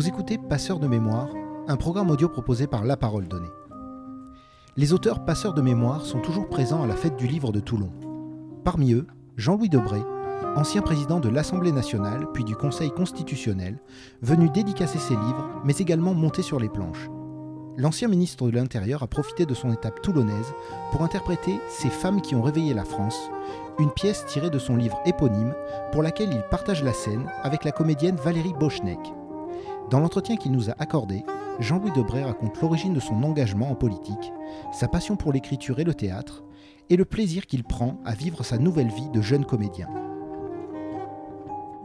Vous écoutez Passeurs de mémoire, un programme audio proposé par La Parole Donnée. Les auteurs passeurs de mémoire sont toujours présents à la fête du livre de Toulon. Parmi eux, Jean-Louis Debré, ancien président de l'Assemblée nationale puis du Conseil constitutionnel, venu dédicacer ses livres, mais également monter sur les planches. L'ancien ministre de l'Intérieur a profité de son étape toulonnaise pour interpréter Ces femmes qui ont réveillé la France, une pièce tirée de son livre éponyme pour laquelle il partage la scène avec la comédienne Valérie Bochenek. Dans l'entretien qu'il nous a accordé, Jean-Louis Debré raconte l'origine de son engagement en politique, sa passion pour l'écriture et le théâtre, et le plaisir qu'il prend à vivre sa nouvelle vie de jeune comédien.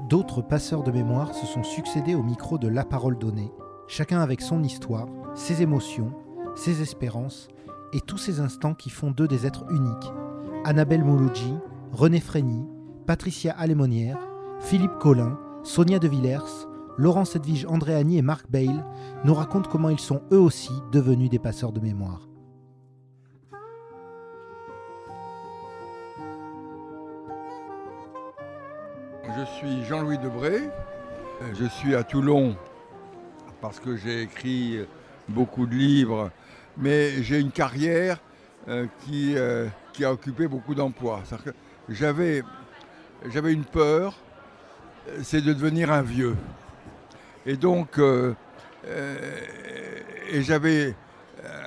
D'autres passeurs de mémoire se sont succédés au micro de La Parole Donnée, chacun avec son histoire, ses émotions, ses espérances et tous ces instants qui font d'eux des êtres uniques. Annabelle Mouloudji, René Frény, Patricia Alémonière, Philippe Collin, Sonia De Villers, Laurence Edwige Andréani et Marc Bale nous racontent comment ils sont eux aussi devenus des passeurs de mémoire. Je suis Jean-Louis Debré, je suis à Toulon parce que j'ai écrit beaucoup de livres, mais j'ai une carrière qui a occupé beaucoup d'emplois. C'est-à-dire que j'avais une peur, c'est de devenir un vieux. Et donc, j'avais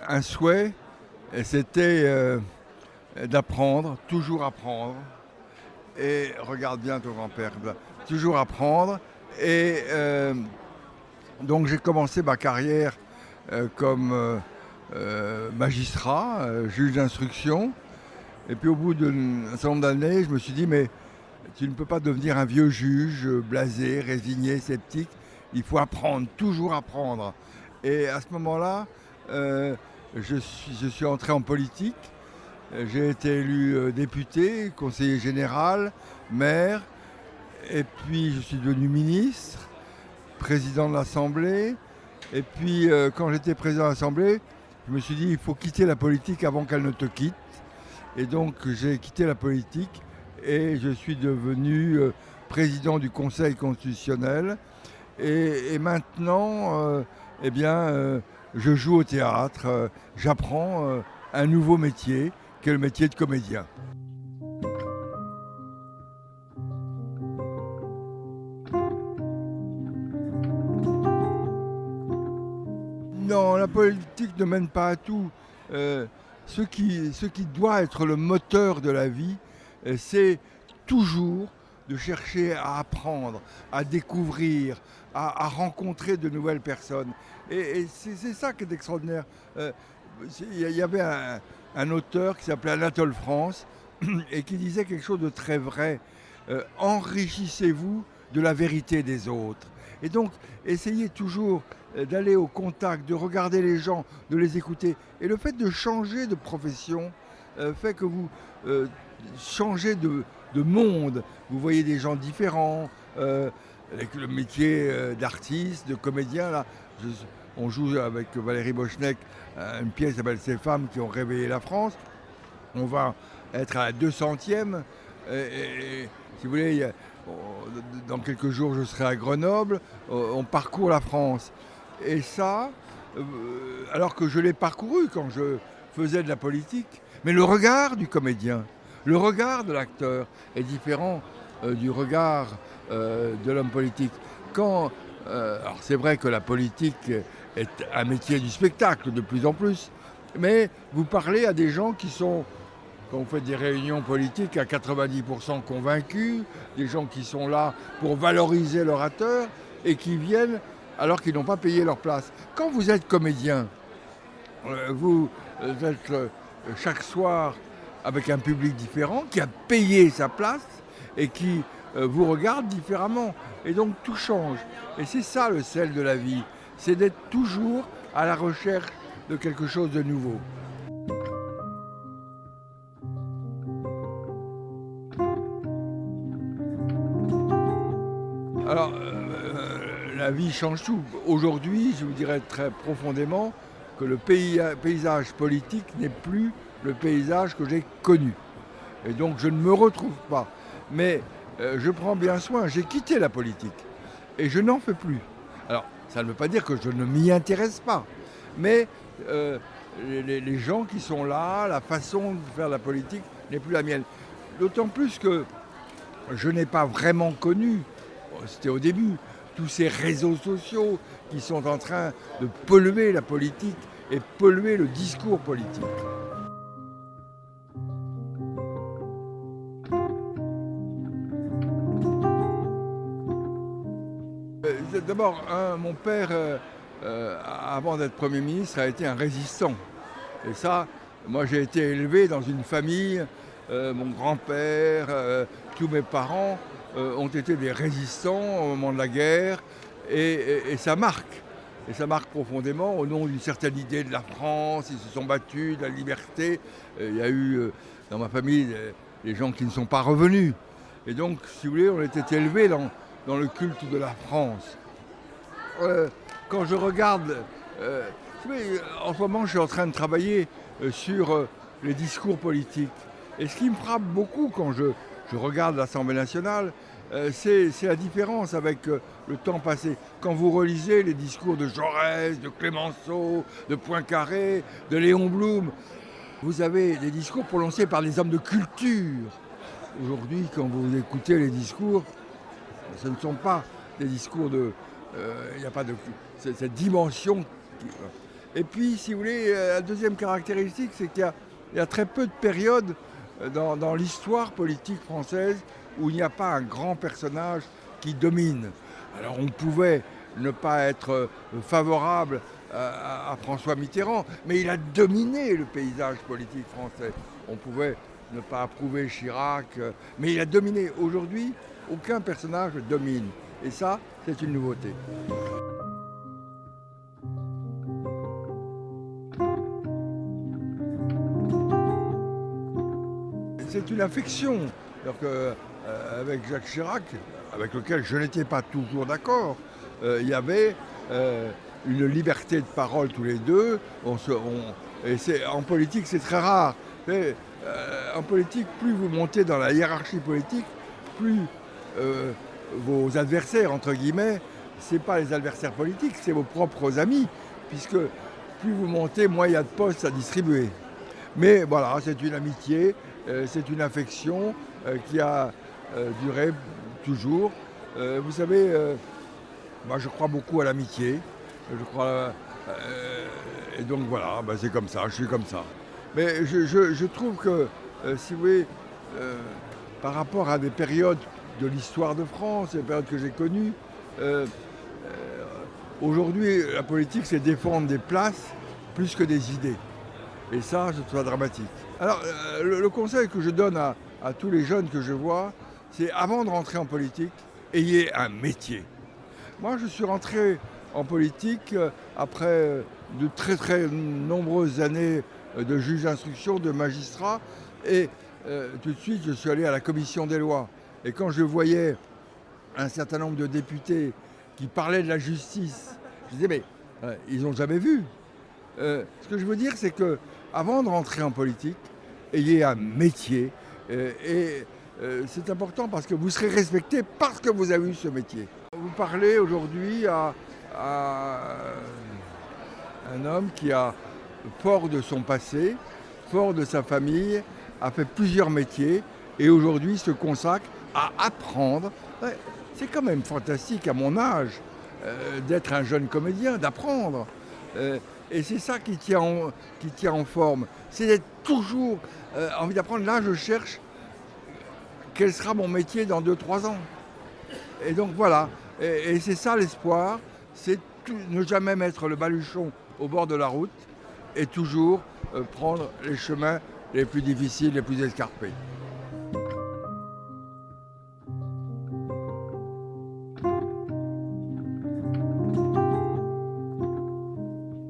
un souhait, c'était d'apprendre, toujours apprendre. Et regarde bien ton grand-père, toujours apprendre. Et donc j'ai commencé ma carrière comme magistrat, juge d'instruction. Et puis au bout d'un certain nombre d'années, je me suis dit, mais tu ne peux pas devenir un vieux juge, blasé, résigné, sceptique. Il faut apprendre, toujours apprendre. Et à ce moment-là, je suis entré en politique. J'ai été élu député, conseiller général, maire, et puis je suis devenu ministre, président de l'Assemblée. Et puis quand j'étais président de l'Assemblée, je me suis dit il faut quitter la politique avant qu'elle ne te quitte. Et donc j'ai quitté la politique et je suis devenu président du Conseil constitutionnel. Et maintenant, je joue au théâtre, j'apprends un nouveau métier, qui est le métier de comédien. Non, la politique ne mène pas à tout. Ce qui doit être le moteur de la vie, c'est toujours de chercher à apprendre, à découvrir, à rencontrer de nouvelles personnes. Et c'est ça qui est extraordinaire. Il y avait un auteur qui s'appelait Anatole France et qui disait quelque chose de très vrai. Enrichissez-vous de la vérité des autres. Et donc, essayez toujours d'aller au contact, de regarder les gens, de les écouter. Et le fait de changer de profession fait que vous changez de monde. Vous voyez des gens différents. Avec le métier d'artiste, de comédien, là, on joue avec Valérie Bochenek une pièce qui s'appelle Ces femmes qui ont réveillé la France. On va être à la 200e. Et si vous voulez, dans quelques jours, je serai à Grenoble. On parcourt la France. Et ça, alors que je l'ai parcouru quand je faisais de la politique, mais le regard du comédien, le regard de l'acteur est différent du regard de l'homme politique. Alors c'est vrai que la politique est un métier du spectacle de plus en plus, mais vous parlez à des gens qui sont, quand vous faites des réunions politiques, à 90% convaincus, des gens qui sont là pour valoriser l'orateur et qui viennent alors qu'ils n'ont pas payé leur place. Quand vous êtes comédien, vous êtes chaque soir avec un public différent qui a payé sa place et qui vous regarde différemment. Et donc tout change. Et c'est ça le sel de la vie, c'est d'être toujours à la recherche de quelque chose de nouveau. Alors, la vie change tout. Aujourd'hui, je vous dirais très profondément que le paysage politique n'est plus le paysage que j'ai connu. Et donc je ne me retrouve pas. Mais je prends bien soin, j'ai quitté la politique et je n'en fais plus. Alors, ça ne veut pas dire que je ne m'y intéresse pas, mais les gens qui sont là, la façon de faire la politique n'est plus la mienne. D'autant plus que je n'ai pas vraiment connu, c'était au début, tous ces réseaux sociaux qui sont en train de polluer la politique et polluer le discours politique. D'abord, mon père, avant d'être Premier ministre, a été un résistant. Et ça, moi j'ai été élevé dans une famille, mon grand-père, tous mes parents ont été des résistants au moment de la guerre, et ça marque. Et ça marque profondément au nom d'une certaine idée de la France. Ils se sont battus, de la liberté. Il y a eu dans ma famille des gens qui ne sont pas revenus. Et donc, si vous voulez, on était élevés dans le culte de la France. Quand je regarde, en ce moment je suis en train de travailler sur les discours politiques. Et ce qui me frappe beaucoup quand je regarde l'Assemblée nationale, c'est la différence avec le temps passé. Quand vous relisez les discours de Jaurès, de Clémenceau, de Poincaré, de Léon Blum, vous avez des discours prononcés par des hommes de culture. Aujourd'hui, quand vous écoutez les discours, ce ne sont pas des discours de... Il n'y a pas de cette dimension. Et puis, si vous voulez, la deuxième caractéristique, c'est qu'il y a très peu de périodes dans l'histoire politique française où il n'y a pas un grand personnage qui domine. Alors, on pouvait ne pas être favorable à François Mitterrand, mais il a dominé le paysage politique français. On pouvait ne pas approuver Chirac, mais il a dominé. Aujourd'hui, aucun personnage domine. Et ça, c'est une nouveauté. C'est une affection. Avec Jacques Chirac, avec lequel je n'étais pas toujours d'accord, il y avait une liberté de parole tous les deux. En politique, c'est très rare. Mais, en politique, plus vous montez dans la hiérarchie politique, plus vos adversaires, entre guillemets, ce n'est pas les adversaires politiques, c'est vos propres amis, puisque plus vous montez, moins il y a de postes à distribuer. Mais voilà, c'est une amitié, c'est une affection qui a duré toujours. Vous savez, moi je crois beaucoup à l'amitié, et donc voilà, c'est comme ça, je suis comme ça. Mais je trouve que, si vous voulez, par rapport à des périodes de l'histoire de France, les périodes que j'ai connues, aujourd'hui, la politique, c'est défendre des places plus que des idées. Et ça, je trouve ça dramatique. Alors, le conseil que je donne à tous les jeunes que je vois, c'est avant de rentrer en politique, ayez un métier. Moi, je suis rentré en politique après de très très nombreuses années de juge d'instruction, de magistrat, et tout de suite, je suis allé à la commission des lois. Et quand je voyais un certain nombre de députés qui parlaient de la justice, je disais, mais ils n'ont jamais vu. Ce que je veux dire, c'est que avant de rentrer en politique, ayez un métier. C'est important parce que vous serez respecté parce que vous avez eu ce métier. Vous parlez aujourd'hui à un homme qui a, fort de son passé, fort de sa famille, a fait plusieurs métiers et aujourd'hui se consacre à apprendre. C'est quand même fantastique à mon âge d'être un jeune comédien, d'apprendre. Et c'est ça qui tient en forme. C'est d'être toujours envie d'apprendre. Là, je cherche quel sera mon métier dans 2-3 ans. Et donc voilà. Et c'est ça l'espoir. C'est ne jamais mettre le baluchon au bord de la route et toujours prendre les chemins les plus difficiles, les plus escarpés.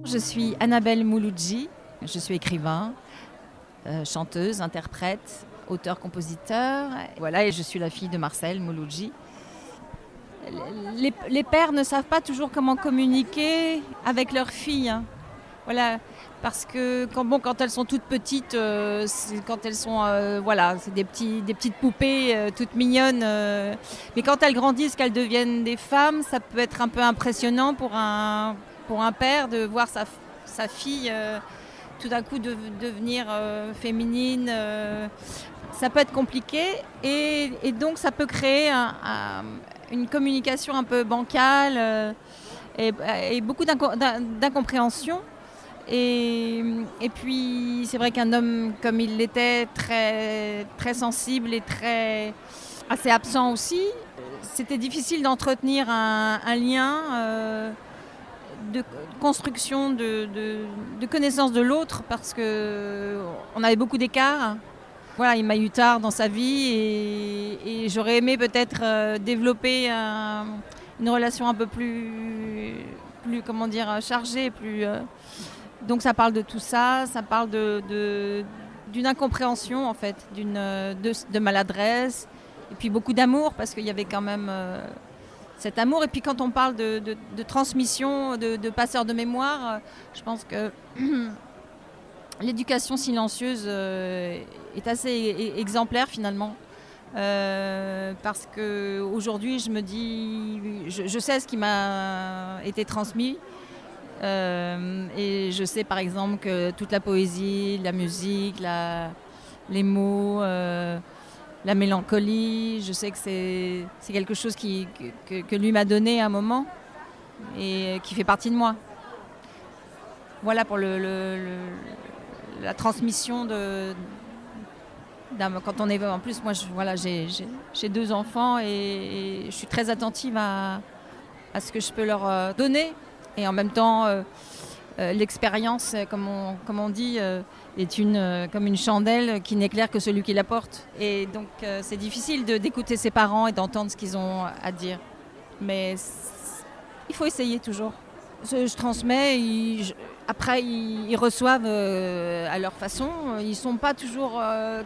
Je suis Annabelle Mouloudji, je suis écrivain, chanteuse, interprète, auteur-compositeur. Voilà, et je suis la fille de Marcel Mouloudji. Les pères ne savent pas toujours comment communiquer avec leurs filles. Voilà, parce que quand elles sont toutes petites, quand elles sont, voilà, c'est des petites poupées toutes mignonnes. Mais quand elles grandissent, qu'elles deviennent des femmes, ça peut être un peu impressionnant pour un père de voir sa fille tout d'un coup devenir féminine. Ça peut être compliqué et donc ça peut créer une communication un peu bancale et beaucoup d'incompréhension. Et puis c'est vrai qu'un homme comme il l'était, très, très sensible et assez absent aussi, c'était difficile d'entretenir un lien de construction, de connaissance de l'autre parce qu'on avait beaucoup d'écart. Voilà, il m'a eu tard dans sa vie et j'aurais aimé peut-être développer une relation un peu plus comment dire, chargée, donc ça parle de tout ça, ça parle d'une incompréhension en fait, de maladresse, et puis beaucoup d'amour parce qu'il y avait quand même cet amour. Et puis quand on parle de transmission, de passeur de mémoire, je pense que l'éducation silencieuse est assez exemplaire finalement. Parce qu'aujourd'hui je me dis, je sais ce qui m'a été transmis. Et je sais par exemple que toute la poésie, la musique, les mots, la mélancolie, je sais que c'est quelque chose que lui m'a donné à un moment et qui fait partie de moi. Voilà pour la transmission quand on est en plus moi j'ai 2 enfants et je suis très attentive à ce que je peux leur donner. Et en même temps, l'expérience, comme on dit, est comme une chandelle qui n'éclaire que celui qui la porte. Et donc, c'est difficile d'écouter ses parents et d'entendre ce qu'ils ont à dire. Mais il faut essayer toujours. Je transmets, après ils reçoivent à leur façon. Ils sont pas toujours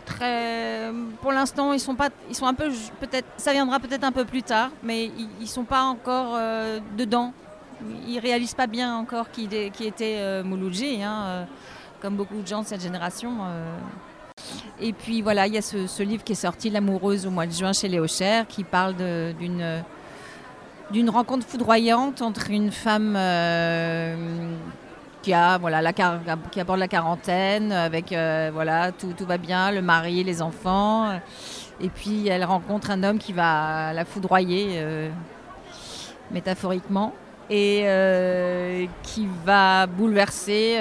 très. Pour l'instant, ils sont un peu. Peut-être, ça viendra peut-être un peu plus tard, mais ils sont pas encore dedans. Ils ne réalisent pas bien encore qui était Mouloudji, comme beaucoup de gens de cette génération. Et puis voilà, il y a ce livre qui est sorti, L'amoureuse, au mois de juin chez Léo Cher, qui parle d'une rencontre foudroyante entre une femme qui aborde la quarantaine, avec tout va bien, le mari, les enfants. Et puis elle rencontre un homme qui va la foudroyer, métaphoriquement. Et qui va bouleverser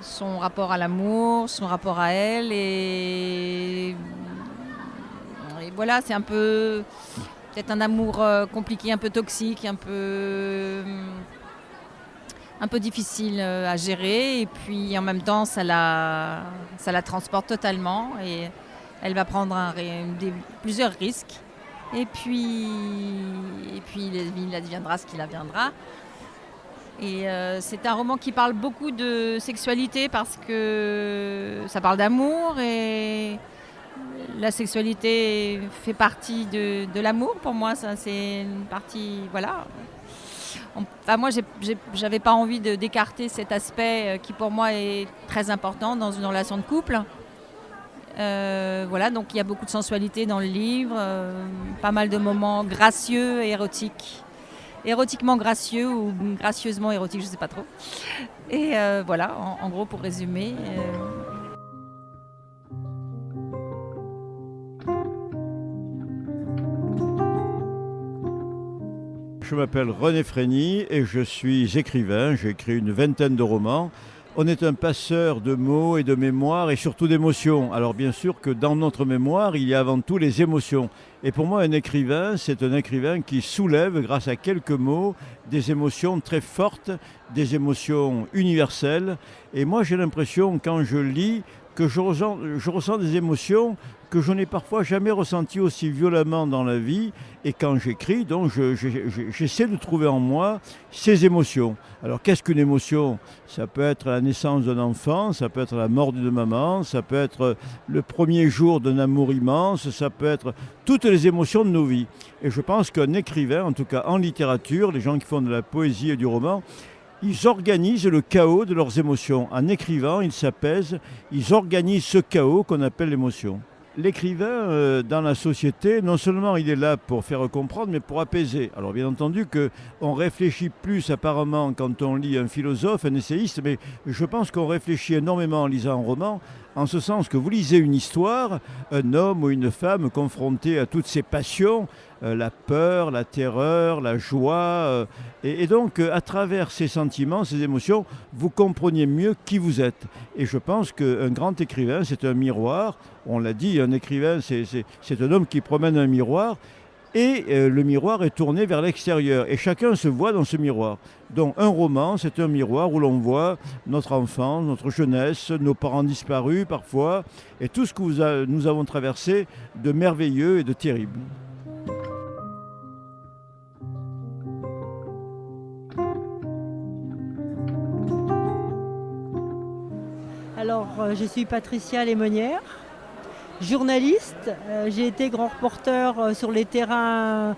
son rapport à l'amour, son rapport à elle. Et voilà, c'est un peu peut-être un amour compliqué, un peu toxique, un peu difficile à gérer. Et puis en même temps, ça la transporte totalement. Et elle va prendre plusieurs risques. Et puis il adviendra ce qu'il adviendra. Et c'est un roman qui parle beaucoup de sexualité parce que ça parle d'amour et la sexualité fait partie de l'amour pour moi. Ça, c'est une partie, voilà. Moi, j'avais pas envie d'écarter cet aspect qui pour moi est très important dans une relation de couple. Voilà, donc il y a beaucoup de sensualité dans le livre, pas mal de moments gracieux et érotiques. Érotiquement gracieux ou gracieusement érotiques, je ne sais pas trop. Et voilà, en gros, pour résumer. Je m'appelle René Frény et je suis écrivain. J'ai écrit une vingtaine de romans. On est un passeur de mots et de mémoire et surtout d'émotions. Alors bien sûr que dans notre mémoire, il y a avant tout les émotions. Et pour moi, un écrivain, c'est un écrivain qui soulève, grâce à quelques mots, des émotions très fortes, des émotions universelles. Et moi, j'ai l'impression, quand je lis, que je ressens des émotions que je n'ai parfois jamais ressenties aussi violemment dans la vie. Et quand j'écris, donc j'essaie de trouver en moi ces émotions. Alors qu'est-ce qu'une émotion ? Ça peut être la naissance d'un enfant, ça peut être la mort d'une maman, ça peut être le premier jour d'un amour immense, ça peut être toutes les émotions de nos vies. Et je pense qu'un écrivain, en tout cas en littérature, les gens qui font de la poésie et du roman, ils organisent le chaos de leurs émotions. En écrivant, ils s'apaisent, ils organisent ce chaos qu'on appelle l'émotion. L'écrivain, dans la société, non seulement il est là pour faire comprendre, mais pour apaiser. Alors bien entendu qu'on réfléchit plus apparemment quand on lit un philosophe, un essayiste, mais je pense qu'on réfléchit énormément en lisant un roman, en ce sens que vous lisez une histoire, un homme ou une femme confronté à toutes ses passions, la peur, la terreur, la joie, et donc à travers ces sentiments, ces émotions, vous compreniez mieux qui vous êtes. Et je pense qu'un grand écrivain, c'est un miroir. On l'a dit, un écrivain, c'est un homme qui promène un miroir, et le miroir est tourné vers l'extérieur, et chacun se voit dans ce miroir. Donc un roman, c'est un miroir où l'on voit notre enfance, notre jeunesse, nos parents disparus parfois, et tout ce que nous avons traversé de merveilleux et de terrible. Alors, je suis Patricia Lémonière, journaliste. J'ai été grand reporter sur les terrains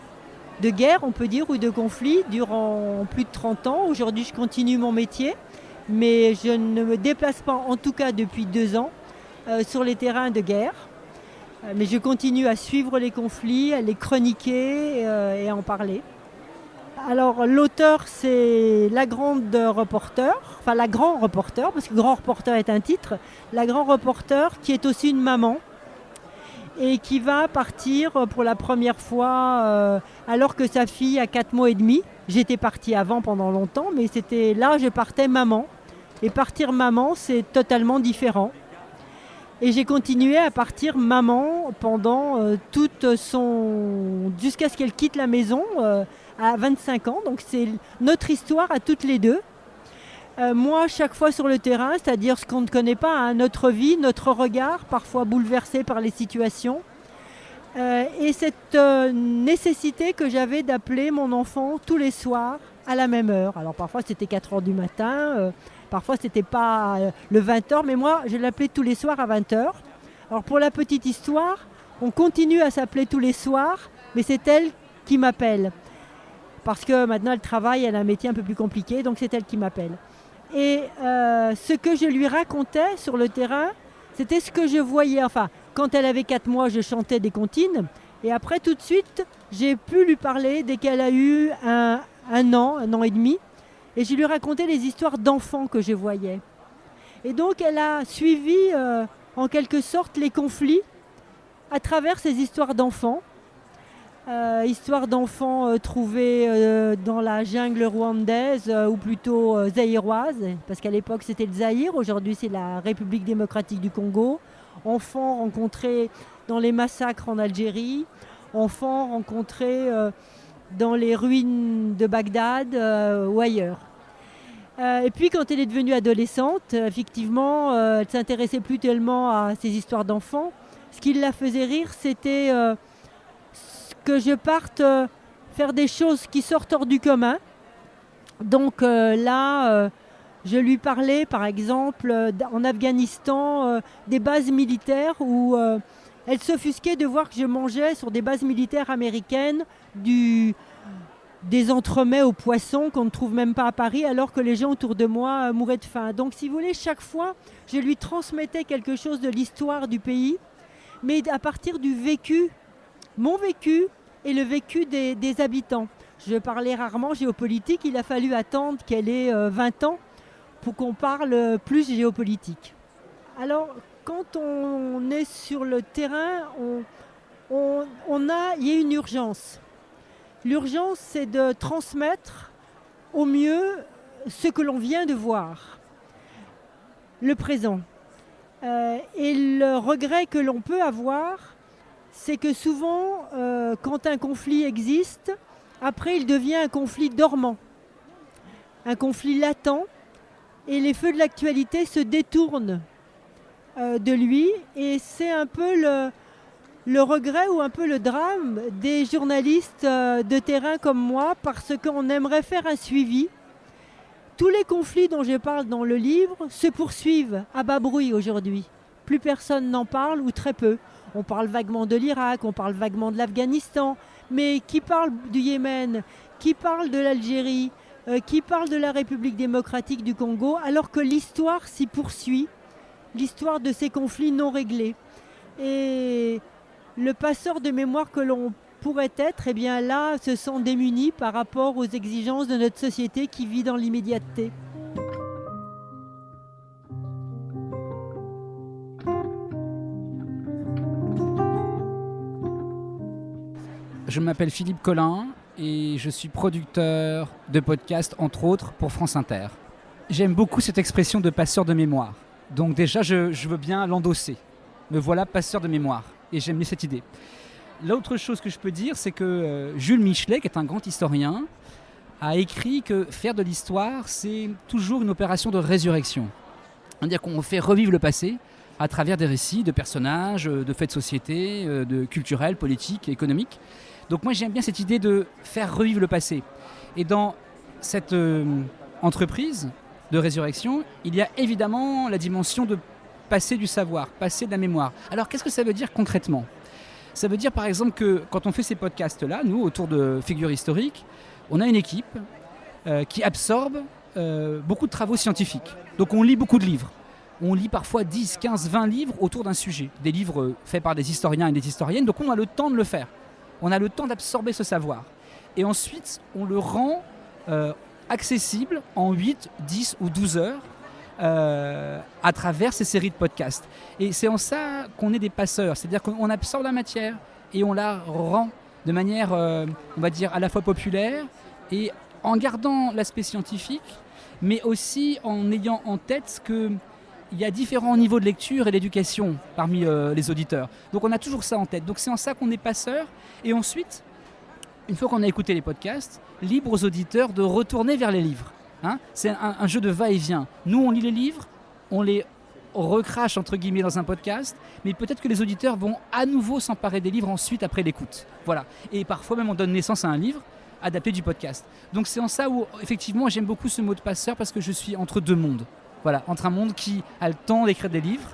de guerre, on peut dire, ou de conflit, durant plus de 30 ans. Aujourd'hui, je continue mon métier, mais je ne me déplace pas, en tout cas depuis 2 ans, sur les terrains de guerre. Mais je continue à suivre les conflits, à les chroniquer et à en parler. Alors l'auteur, c'est la grande reporter, enfin la grand reporter, parce que grand reporter est un titre, la grand reporter qui est aussi une maman et qui va partir pour la première fois alors que sa fille a 4 mois et demi. J'étais partie avant pendant longtemps, mais c'était là je partais maman. Et partir maman, c'est totalement différent. Et j'ai continué à partir maman pendant jusqu'à ce qu'elle quitte la maison à 25 ans. Donc c'est notre histoire à toutes les deux. Moi, chaque fois sur le terrain, c'est-à-dire ce qu'on ne connaît pas, hein, notre vie, notre regard, parfois bouleversé par les situations. Et cette nécessité que j'avais d'appeler mon enfant tous les soirs à la même heure. Alors parfois c'était 4 heures du matin, parfois c'était pas le 20h, mais moi je l'appelais tous les soirs à 20h. Alors pour la petite histoire, on continue à s'appeler tous les soirs, mais c'est elle qui m'appelle. Parce que maintenant elle travaille, elle a un métier un peu plus compliqué, donc c'est elle qui m'appelle. Et ce que je lui racontais sur le terrain, c'était ce que je voyais. Enfin, quand elle avait 4 mois, je chantais des comptines. Et après, tout de suite, j'ai pu lui parler dès qu'elle a eu un an et demi. Et je lui racontais les histoires d'enfants que je voyais. Et donc, elle a suivi, en quelque sorte, les conflits à travers ces histoires d'enfants. Histoire d'enfants trouvés dans la jungle rwandaise ou plutôt zaïroise, parce qu'à l'époque c'était le Zaïre, aujourd'hui c'est la République démocratique du Congo. Enfants rencontrés dans les massacres en Algérie, enfants rencontrés dans les ruines de Bagdad ou ailleurs. Et puis quand elle est devenue adolescente, effectivement, elle ne s'intéressait plus tellement à ces histoires d'enfants. Ce qui la faisait rire, c'était que je parte faire des choses qui sortent hors du commun. Donc là, je lui parlais par exemple en Afghanistan des bases militaires où elle s'offusquait de voir que je mangeais sur des bases militaires américaines des entremets aux poissons qu'on ne trouve même pas à Paris alors que les gens autour de moi mouraient de faim. Donc si vous voulez, chaque fois, je lui transmettais quelque chose de l'histoire du pays, mais à partir du vécu, mon vécu et le vécu des habitants. Je parlais rarement géopolitique, il a fallu attendre qu'elle ait 20 ans pour qu'on parle plus géopolitique. Alors, quand on est sur le terrain, il y a une urgence. L'urgence, c'est de transmettre au mieux ce que l'on vient de voir, le présent. Et le regret que l'on peut avoir, c'est que souvent, quand un conflit existe, après il devient un conflit dormant, un conflit latent, et les feux de l'actualité se détournent de lui. Et c'est un peu le regret ou un peu le drame des journalistes de terrain comme moi, parce qu'on aimerait faire un suivi. Tous les conflits dont je parle dans le livre se poursuivent à bas bruit aujourd'hui. Plus personne n'en parle ou très peu. On parle vaguement de l'Irak, on parle vaguement de l'Afghanistan, mais qui parle du Yémen, qui parle de l'Algérie, qui parle de la République démocratique du Congo, alors que l'histoire s'y poursuit, l'histoire de ces conflits non réglés. Et le passeur de mémoire que l'on pourrait être, eh bien là, se sent démuni par rapport aux exigences de notre société qui vit dans l'immédiateté. Je m'appelle Philippe Collin et je suis producteur de podcasts, entre autres, pour France Inter. J'aime beaucoup cette expression de passeur de mémoire. Donc déjà, je veux bien l'endosser. Me voilà passeur de mémoire. Et j'aime bien cette idée. L'autre chose que je peux dire, c'est que Jules Michelet, qui est un grand historien, a écrit que faire de l'histoire, c'est toujours une opération de résurrection. C'est-à-dire qu'on fait revivre le passé à travers des récits de personnages, de faits de société, de culturels, politiques, économiques. Donc moi j'aime bien cette idée de faire revivre le passé. Et dans cette entreprise de résurrection, il y a évidemment la dimension de passer du savoir, passer de la mémoire. Alors qu'est-ce que ça veut dire concrètement ? Ça veut dire par exemple que quand on fait ces podcasts-là, nous, autour de figures historiques, on a une équipe qui absorbe beaucoup de travaux scientifiques. Donc on lit beaucoup de livres. On lit parfois 10, 15, 20 livres autour d'un sujet. Des livres faits par des historiens et des historiennes. Donc on a le temps de le faire. On a le temps d'absorber ce savoir. Et ensuite, on le rend accessible en 8, 10 ou 12 heures à travers ces séries de podcasts. Et c'est en ça qu'on est des passeurs. C'est-à-dire qu'on absorbe la matière et on la rend de manière, on va dire, à la fois populaire et en gardant l'aspect scientifique, mais aussi en ayant en tête qu'il y a différents niveaux de lecture et d'éducation parmi les auditeurs. Donc on a toujours ça en tête. Donc c'est en ça qu'on est passeur. Et ensuite, une fois qu'on a écouté les podcasts, libre aux auditeurs de retourner vers les livres. Hein, c'est un jeu de va-et-vient. Nous, on lit les livres, on les recrache entre guillemets dans un podcast, mais peut-être que les auditeurs vont à nouveau s'emparer des livres ensuite après l'écoute. Voilà. Et parfois même on donne naissance à un livre adapté du podcast. Donc c'est en ça où effectivement j'aime beaucoup ce mot de passeur parce que je suis entre deux mondes. Voilà, entre un monde qui a le temps d'écrire des livres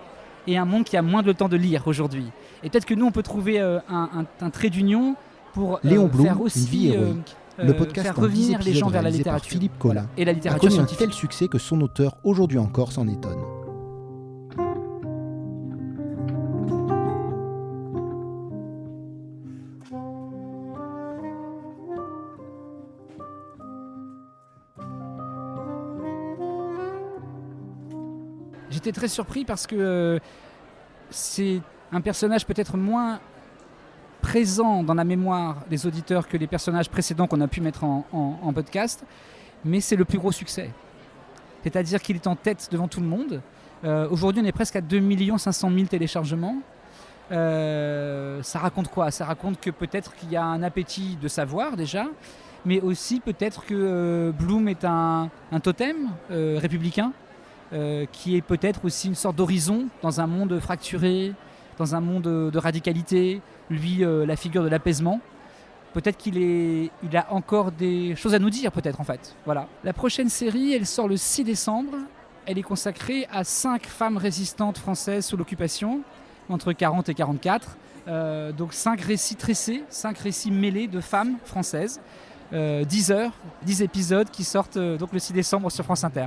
et un monde qui a moins de temps de lire aujourd'hui. Et peut-être que nous on peut trouver un trait d'union pour Léon Blum, faire aussi Une vie héroïque. Le podcast faire en 10 revenir les gens épisodes vers la réalisé par littérature. Philippe Collin Et la a littérature connu un scientifique. tel succès que son auteur, aujourd'hui encore, s'en étonne. J'étais très surpris parce que c'est un personnage peut-être moins présent dans la mémoire des auditeurs que les personnages précédents qu'on a pu mettre en podcast, mais c'est le plus gros succès. C'est-à-dire qu'il est en tête devant tout le monde. Aujourd'hui, on est presque à 2 500 000 téléchargements. Ça raconte quoi ? Ça raconte que peut-être qu'il y a un appétit de savoir déjà, mais aussi peut-être que Blum est un totem républicain, qui est peut-être aussi une sorte d'horizon dans un monde fracturé, dans un monde de radicalité, lui la figure de l'apaisement. Peut-être qu'il a encore des choses à nous dire, peut-être en fait. Voilà. La prochaine série, elle sort le 6 décembre. Elle est consacrée à 5 femmes résistantes françaises sous l'occupation, entre 40 et 44. Donc 5 récits tressés, 5 récits mêlés de femmes françaises. 10 heures, 10 épisodes qui sortent donc le 6 décembre sur France Inter.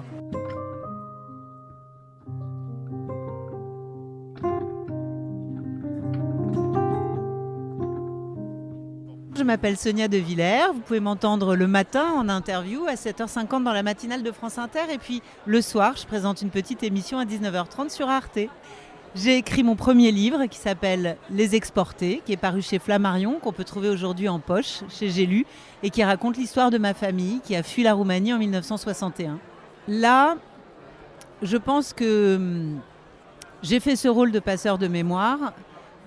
Je m'appelle Sonia De Villers, vous pouvez m'entendre le matin en interview à 7h50 dans la matinale de France Inter et puis le soir je présente une petite émission à 19h30 sur Arte. J'ai écrit mon premier livre qui s'appelle Les Exportés, qui est paru chez Flammarion, qu'on peut trouver aujourd'hui en poche chez J'ai lu et qui raconte l'histoire de ma famille qui a fui la Roumanie en 1961. Là, je pense que j'ai fait ce rôle de passeur de mémoire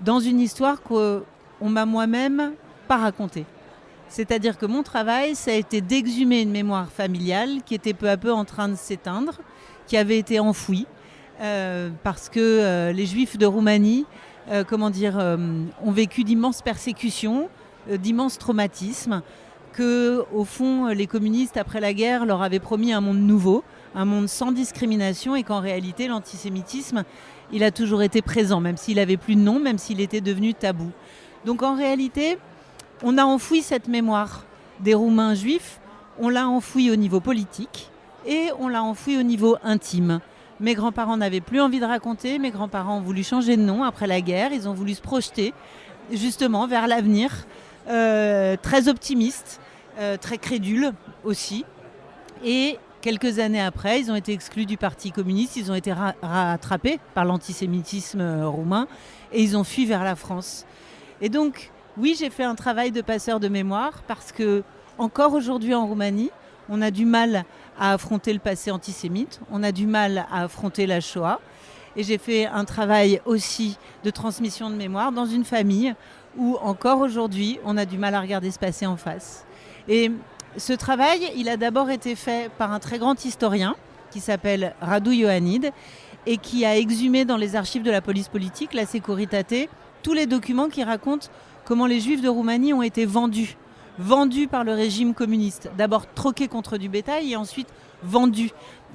dans une histoire qu'on m'a moi-même pas raconté. C'est-à-dire que mon travail, ça a été d'exhumer une mémoire familiale qui était peu à peu en train de s'éteindre, qui avait été enfouie, parce que les Juifs de Roumanie ont vécu d'immenses persécutions, d'immenses traumatismes, que, au fond, les communistes, après la guerre, leur avaient promis un monde nouveau, un monde sans discrimination, et qu'en réalité, l'antisémitisme, il a toujours été présent, même s'il n'avait plus de nom, même s'il était devenu tabou. Donc en réalité, on a enfoui cette mémoire des Roumains juifs On l'a enfoui au niveau politique et on l'a enfoui au niveau intime. Mes grands-parents n'avaient plus envie de raconter, mes grands-parents ont voulu changer de nom après la guerre, ils ont voulu se projeter justement vers l'avenir, très optimistes, très crédules aussi. Et quelques années après, ils ont été exclus du Parti communiste, ils ont été rattrapés par l'antisémitisme roumain et ils ont fui vers la France. Et donc, oui, j'ai fait un travail de passeur de mémoire parce que, encore aujourd'hui en Roumanie, on a du mal à affronter le passé antisémite, on a du mal à affronter la Shoah. Et j'ai fait un travail aussi de transmission de mémoire dans une famille où, encore aujourd'hui, on a du mal à regarder ce passé en face. Et ce travail, il a d'abord été fait par un très grand historien qui s'appelle Radu Ioannid et qui a exhumé dans les archives de la police politique, la Securitate, tous les documents qui racontent comment les Juifs de Roumanie ont été vendus par le régime communiste. D'abord troqués contre du bétail et ensuite vendus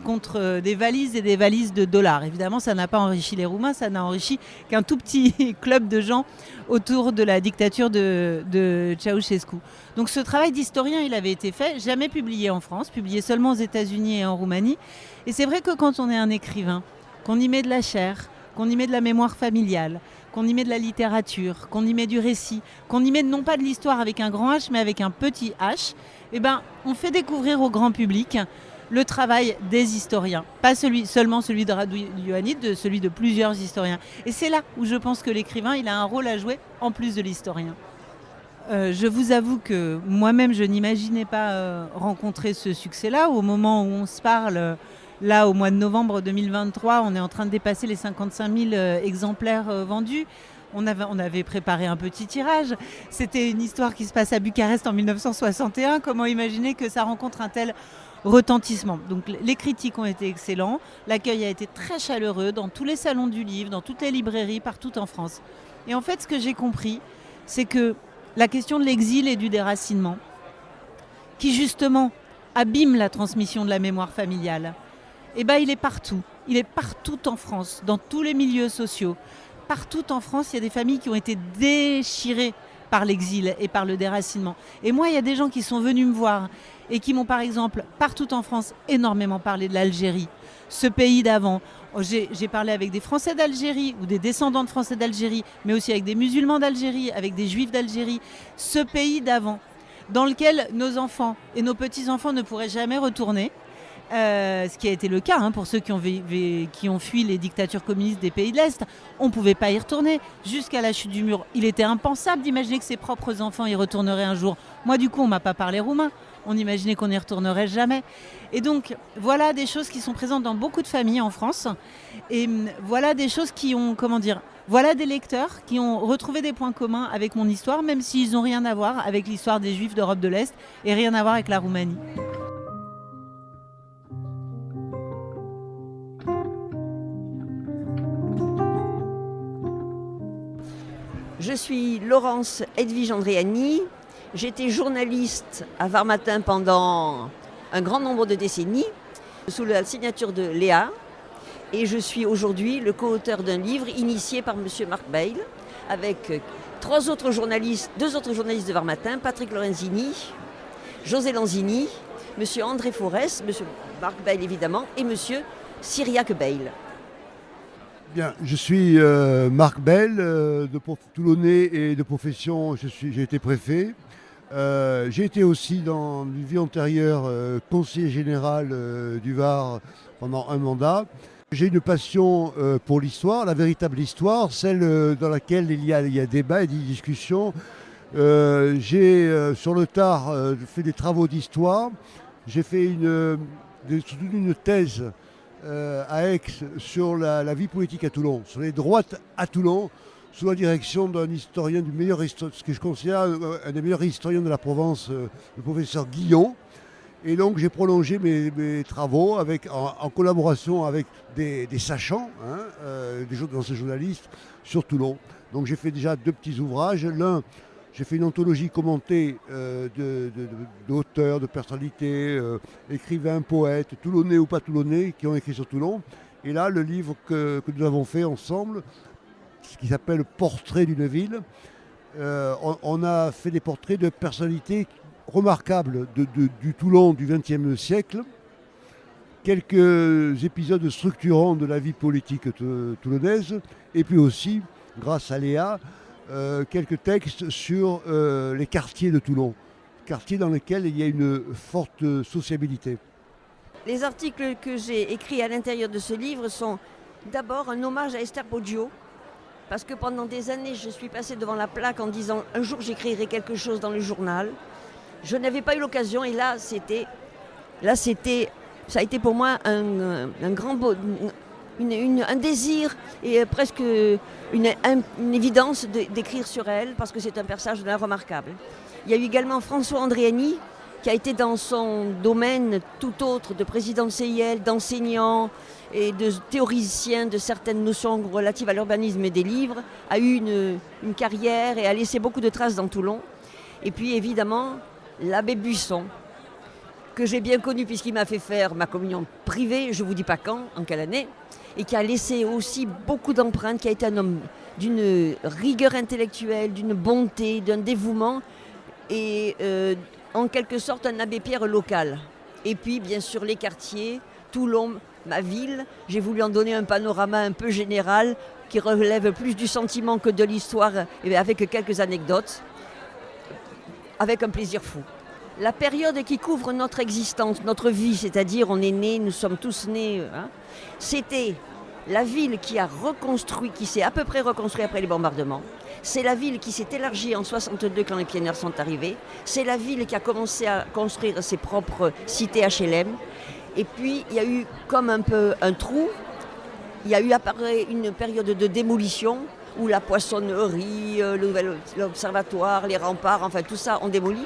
contre des valises et des valises de dollars. Évidemment, ça n'a pas enrichi les Roumains, ça n'a enrichi qu'un tout petit club de gens autour de la dictature de Ceausescu. Donc ce travail d'historien, il avait été fait, jamais publié en France, publié seulement aux États-Unis et en Roumanie. Et c'est vrai que quand on est un écrivain, qu'on y met de la chair, qu'on y met de la mémoire familiale, qu'on y met de la littérature, qu'on y met du récit, qu'on y met non pas de l'histoire avec un grand H, mais avec un petit H, eh ben, on fait découvrir au grand public le travail des historiens. Pas seulement celui de Radu Ioannid, celui de plusieurs historiens. Et c'est là où je pense que l'écrivain, il a un rôle à jouer en plus de l'historien. Je vous avoue que moi-même, je n'imaginais pas rencontrer ce succès-là. Au moment où on se parle, là, au mois de novembre 2023, on est en train de dépasser les 55 000 exemplaires vendus. On avait préparé un petit tirage. C'était une histoire qui se passe à Bucarest en 1961. Comment imaginer que ça rencontre un tel retentissement? Donc les critiques ont été excellents. L'accueil a été très chaleureux dans tous les salons du livre, dans toutes les librairies, partout en France. Et en fait, ce que j'ai compris, c'est que la question de l'exil et du déracinement, qui justement abîme la transmission de la mémoire familiale, eh ben, il est partout. Il est partout en France, dans tous les milieux sociaux. Partout en France, il y a des familles qui ont été déchirées par l'exil et par le déracinement. Et moi, il y a des gens qui sont venus me voir et qui m'ont, par exemple, partout en France, énormément parlé de l'Algérie, ce pays d'avant. J'ai parlé avec des Français d'Algérie ou des descendants de Français d'Algérie, mais aussi avec des musulmans d'Algérie, avec des Juifs d'Algérie. Ce pays d'avant, dans lequel nos enfants et nos petits-enfants ne pourraient jamais retourner. Ce qui a été le cas pour ceux qui ont fui les dictatures communistes des pays de l'Est. On ne pouvait pas y retourner jusqu'à la chute du mur. Il était impensable d'imaginer que ses propres enfants y retourneraient un jour. Moi, du coup, on ne m'a pas parlé roumain. On imaginait qu'on n'y retournerait jamais. Et donc, voilà des choses qui sont présentes dans beaucoup de familles en France. Et voilà des choses qui ont, voilà des lecteurs qui ont retrouvé des points communs avec mon histoire, même s'ils n'ont rien à voir avec l'histoire des Juifs d'Europe de l'Est et rien à voir avec la Roumanie. Je suis Laurence Edwige Andréani. J'étais journaliste à Var Matin pendant un grand nombre de décennies, sous la signature de Léa. Et je suis aujourd'hui le co-auteur d'un livre initié par M. Marc Beil, avec deux autres journalistes de Var Matin, Patrick Lorenzini, José Lanzini, M. André Forest, M. Marc Beil évidemment, et M. Cyriaque Beil. Bien, je suis Marc Beil, toulonnais et de profession, j'ai été préfet. J'ai été aussi dans une vie antérieure conseiller général du Var pendant un mandat. J'ai une passion pour l'histoire, la véritable histoire, celle dans laquelle il y a débat et discussion. J'ai sur le tard fait des travaux d'histoire. J'ai fait une thèse à Aix sur la vie politique à Toulon, sur les droites à Toulon, sous la direction d'un historien, ce que je considère un des meilleurs historiens de la Provence, le professeur Guillon. Et donc j'ai prolongé mes travaux en collaboration avec des sachants, des anciens journalistes sur Toulon. Donc j'ai fait déjà 2 petits ouvrages. L'un, j'ai fait une anthologie commentée d'auteurs, de personnalités, écrivains, poètes, toulonnais ou pas toulonnais, qui ont écrit sur Toulon. Et là, le livre que nous avons fait ensemble, ce qui s'appelle Portrait d'une ville, on a fait des portraits de personnalités remarquables du Toulon du XXe siècle, quelques épisodes structurants de la vie politique toulonnaise, et puis aussi, grâce à Léa, quelques textes sur les quartiers de Toulon, quartiers dans lesquels il y a une forte sociabilité. Les articles que j'ai écrits à l'intérieur de ce livre sont d'abord un hommage à Esther Poggio, parce que pendant des années, je suis passée devant la plaque en disant « un jour j'écrirai quelque chose dans le journal ». Je n'avais pas eu l'occasion et là, ça a été pour moi un grand un désir et presque une évidence d'écrire sur elle, parce que c'est un personnage remarquable. Il y a eu également François Andréani, qui a été dans son domaine tout autre, de président de CIL, d'enseignant et de théoricien de certaines notions relatives à l'urbanisme et des livres, a eu une carrière et a laissé beaucoup de traces dans Toulon. Et puis évidemment, l'abbé Buisson, que j'ai bien connu puisqu'il m'a fait faire ma communion privée, je ne vous dis pas quand, en quelle année, et qui a laissé aussi beaucoup d'empreintes, qui a été un homme d'une rigueur intellectuelle, d'une bonté, d'un dévouement, et en quelque sorte un abbé Pierre local. Et puis bien sûr les quartiers, Toulon, ma ville, j'ai voulu en donner un panorama un peu général qui relève plus du sentiment que de l'histoire, et avec quelques anecdotes, avec un plaisir fou. La période qui couvre notre existence, notre vie, c'est-à-dire on est nés, nous sommes tous nés, c'était la ville qui s'est à peu près reconstruite après les bombardements. C'est la ville qui s'est élargie en 62 quand les pionneurs sont arrivés. C'est la ville qui a commencé à construire ses propres cités HLM. Et puis il y a eu comme un peu un trou. Il y a eu après une période de démolition où la poissonnerie, l'observatoire, les remparts, enfin tout ça ont démoli.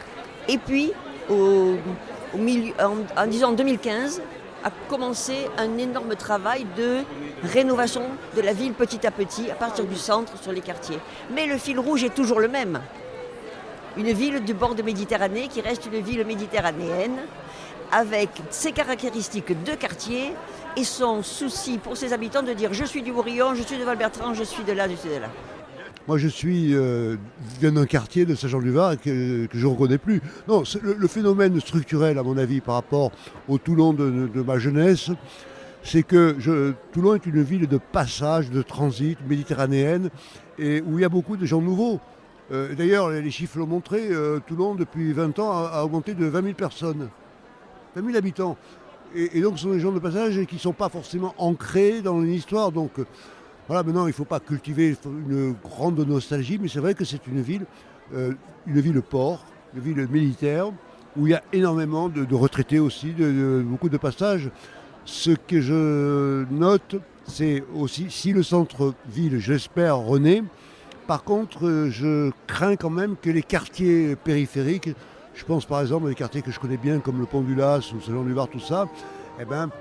Et puis en 2015 a commencé un énorme travail de rénovation de la ville petit à petit, à partir du centre sur les quartiers. Mais le fil rouge est toujours le même. Une ville du bord de Méditerranée qui reste une ville méditerranéenne, avec ses caractéristiques de quartier et son souci pour ses habitants de dire « je suis du Bourillon, je suis de Val-Bertrand, je suis de là, je suis de là ». Moi, je viens d'un quartier de Saint-Jean-du-Var que je ne reconnais plus. Non, le phénomène structurel, à mon avis, par rapport au Toulon de ma jeunesse, c'est que Toulon est une ville de passage, de transit méditerranéenne, et où il y a beaucoup de gens nouveaux. D'ailleurs, les chiffres l'ont montré, Toulon, depuis 20 ans, a augmenté de 20 000 personnes, 20 000 habitants. Et donc, ce sont des gens de passage qui ne sont pas forcément ancrés dans une histoire. Donc, voilà, maintenant, il ne faut pas cultiver une grande nostalgie, mais c'est vrai que c'est une ville port, une ville militaire, où il y a énormément de retraités aussi, beaucoup de passages. Ce que je note, c'est aussi, si le centre-ville, j'espère, renaît, par contre, je crains quand même que les quartiers périphériques, je pense par exemple à des quartiers que je connais bien, comme le Pont du Las ou Saint-Jean-du-Var, tout ça,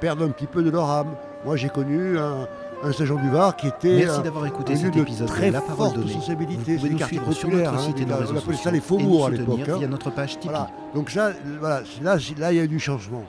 perdent un petit peu de leur âme. Moi, j'ai connu un Saint-Jean-du-Var qui était Merci d'avoir écouté cet épisode très de La Parole forte Donnée. sociabilité. Vous pouvez nous suivre sur notre site et nos réseaux on appelait sociaux ça les et faubourgs nous à l'époque. soutenir via notre page Tipeee. Voilà. Donc là, il y a du changement.